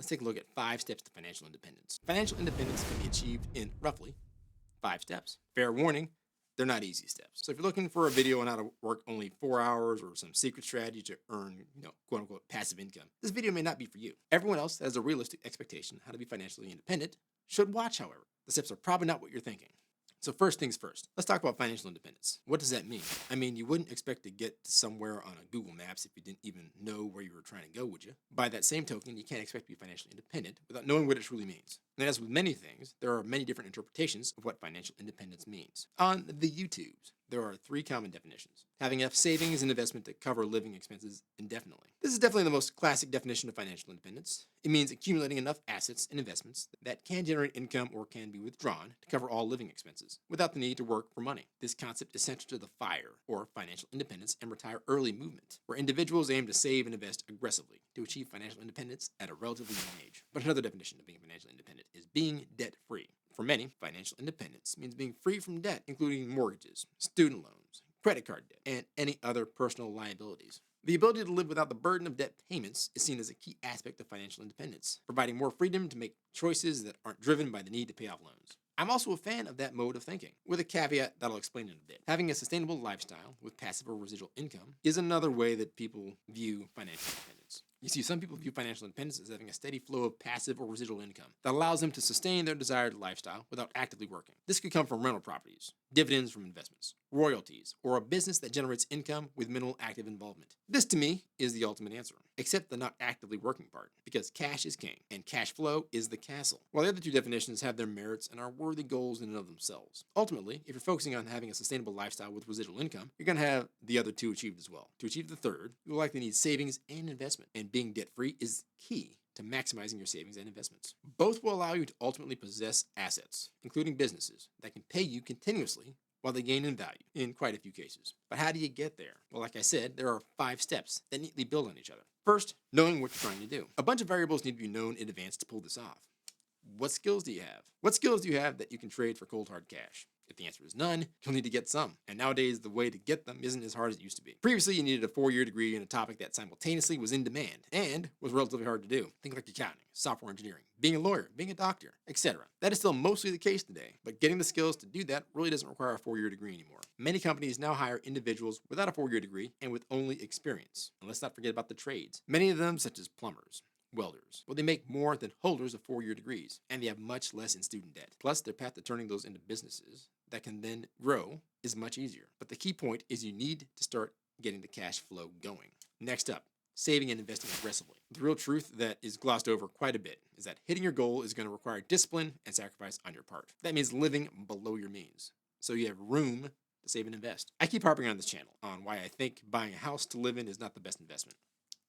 let's take a look at 5 steps to financial independence. Financial independence can be achieved in roughly 5 steps. Fair warning, they're not easy steps. So if you're looking for a video on how to work only 4 hours or some secret strategy to earn, quote unquote, passive income, this video may not be for you. Everyone else that has a realistic expectation how to be financially independent should watch, however. The steps are probably not what you're thinking. So first things first, let's talk about financial independence. What does that mean? I mean, you wouldn't expect to get to somewhere on a Google Maps if you didn't even know where you were trying to go, would you? By that same token, you can't expect to be financially independent without knowing what it truly means. And as with many things, there are many different interpretations of what financial independence means. On the YouTubes, there are 3 common definitions. Having enough savings and investment to cover living expenses indefinitely. This is definitely the most classic definition of financial independence. It means accumulating enough assets and investments that can generate income or can be withdrawn to cover all living expenses without the need to work for money. This concept is central to the FIRE, or financial independence and retire early movement, where individuals aim to save and invest aggressively to achieve financial independence at a relatively young age. But another definition of being financially independent is being debt-free. For many, financial independence means being free from debt, including mortgages, student loans, credit card debt, and any other personal liabilities. The ability to live without the burden of debt payments is seen as a key aspect of financial independence, providing more freedom to make choices that aren't driven by the need to pay off loans. I'm also a fan of that mode of thinking, with a caveat that I'll explain in a bit. Having a sustainable lifestyle with passive or residual income is another way that people view financial independence. You see, some people view financial independence as having a steady flow of passive or residual income that allows them to sustain their desired lifestyle without actively working. This could come from rental properties, dividends from investments, royalties, or a business that generates income with minimal active involvement. This, to me, is the ultimate answer, except the not actively working part, because cash is king, and cash flow is the castle. While the other 2 definitions have their merits and are worthy goals in and of themselves, ultimately, if you're focusing on having a sustainable lifestyle with residual income, you're going to have the other 2 achieved as well. To achieve the third, you'll likely need savings and investment, and being debt-free is key to maximizing your savings and investments. Both will allow you to ultimately possess assets, including businesses, that can pay you continuously while they gain in value in quite a few cases. But how do you get there? Well, like I said, there are 5 steps that neatly build on each other. First, knowing what you're trying to do. A bunch of variables need to be known in advance to pull this off. What skills do you have? What skills do you have that you can trade for cold hard cash? If the answer is none, you'll need to get some. And nowadays, the way to get them isn't as hard as it used to be. Previously, you needed a 4-year degree in a topic that simultaneously was in demand and was relatively hard to do. Things like accounting, software engineering, being a lawyer, being a doctor, etc. That is still mostly the case today, but getting the skills to do that really doesn't require a 4-year degree anymore. Many companies now hire individuals without a 4-year degree and with only experience. And let's not forget about the trades. Many of them, such as plumbers, welders. Well, they make more than holders of 4-year degrees, and they have much less in student debt. Plus, their path to turning those into businesses that can then grow is much easier. But the key point is you need to start getting the cash flow going. Next up, saving and investing aggressively. The real truth that is glossed over quite a bit is that hitting your goal is going to require discipline and sacrifice on your part. That means living below your means, so you have room to save and invest. I keep harping on this channel on why I think buying a house to live in is not the best investment.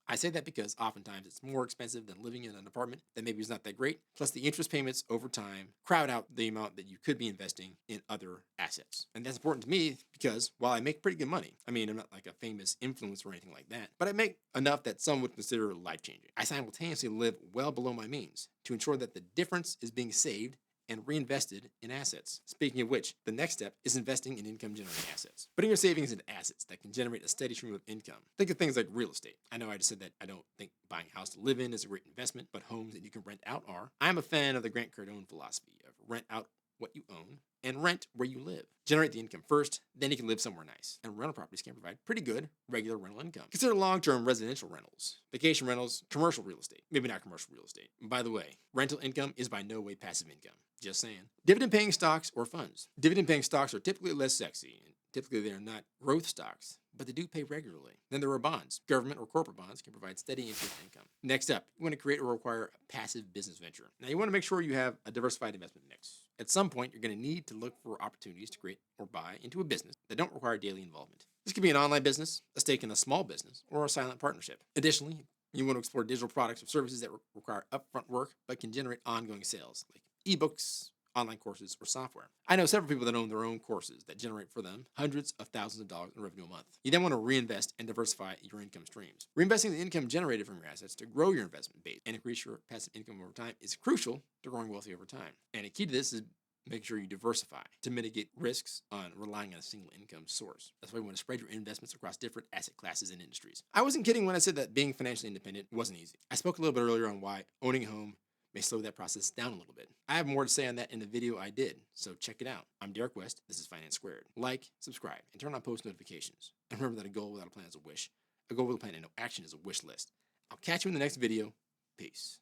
I say that because oftentimes it's more expensive than living in an apartment that maybe is not that great. Plus, the interest payments over time crowd out the amount that you could be investing in other assets. And that's important to me because while I make pretty good money, I mean, I'm not like a famous influencer or anything like that, but I make enough that some would consider life-changing. I simultaneously live well below my means to ensure that the difference is being saved and reinvested in assets. Speaking of which, the next step is investing in income-generating assets. Putting your savings into assets that can generate a steady stream of income. Think of things like real estate. I know I just said that I don't think buying a house to live in is a great investment, but homes that you can rent out are. I'm a fan of the Grant Cardone philosophy of rent out what you own and rent where you live. Generate the income first, then you can live somewhere nice. And rental properties can provide pretty good regular rental income. Consider long-term residential rentals, vacation rentals, commercial real estate. Maybe not commercial real estate. And by the way, rental income is by no way passive income. Just saying. Dividend-paying stocks or funds. Dividend-paying stocks are typically less sexy, and typically they are not growth stocks, but they do pay regularly. Then there are bonds. Government or corporate bonds can provide steady interest income. Next up, you want to create or acquire a passive business venture. Now, you want to make sure you have a diversified investment mix. At some point, you're going to need to look for opportunities to create or buy into a business that don't require daily involvement. This could be an online business, a stake in a small business, or a silent partnership. Additionally, you want to explore digital products or services that require upfront work but can generate ongoing sales, like ebooks, online courses, or software. I know several people that own their own courses that generate for them hundreds of thousands of dollars in revenue a month. You then want to reinvest and diversify your income streams. Reinvesting the income generated from your assets to grow your investment base and increase your passive income over time is crucial to growing wealthy over time. And a key to this is make sure you diversify to mitigate risks on relying on a single income source. That's why you want to spread your investments across different asset classes and industries. I wasn't kidding when I said that being financially independent wasn't easy. I spoke a little bit earlier on why owning a home may slow that process down a little bit. I have more to say on that in the video I did, so check it out. I'm Derek West. This is Finance Squared. Like, subscribe, and turn on post notifications. And remember that a goal without a plan is a wish. A goal with a plan and no action is a wish list. I'll catch you in the next video. Peace.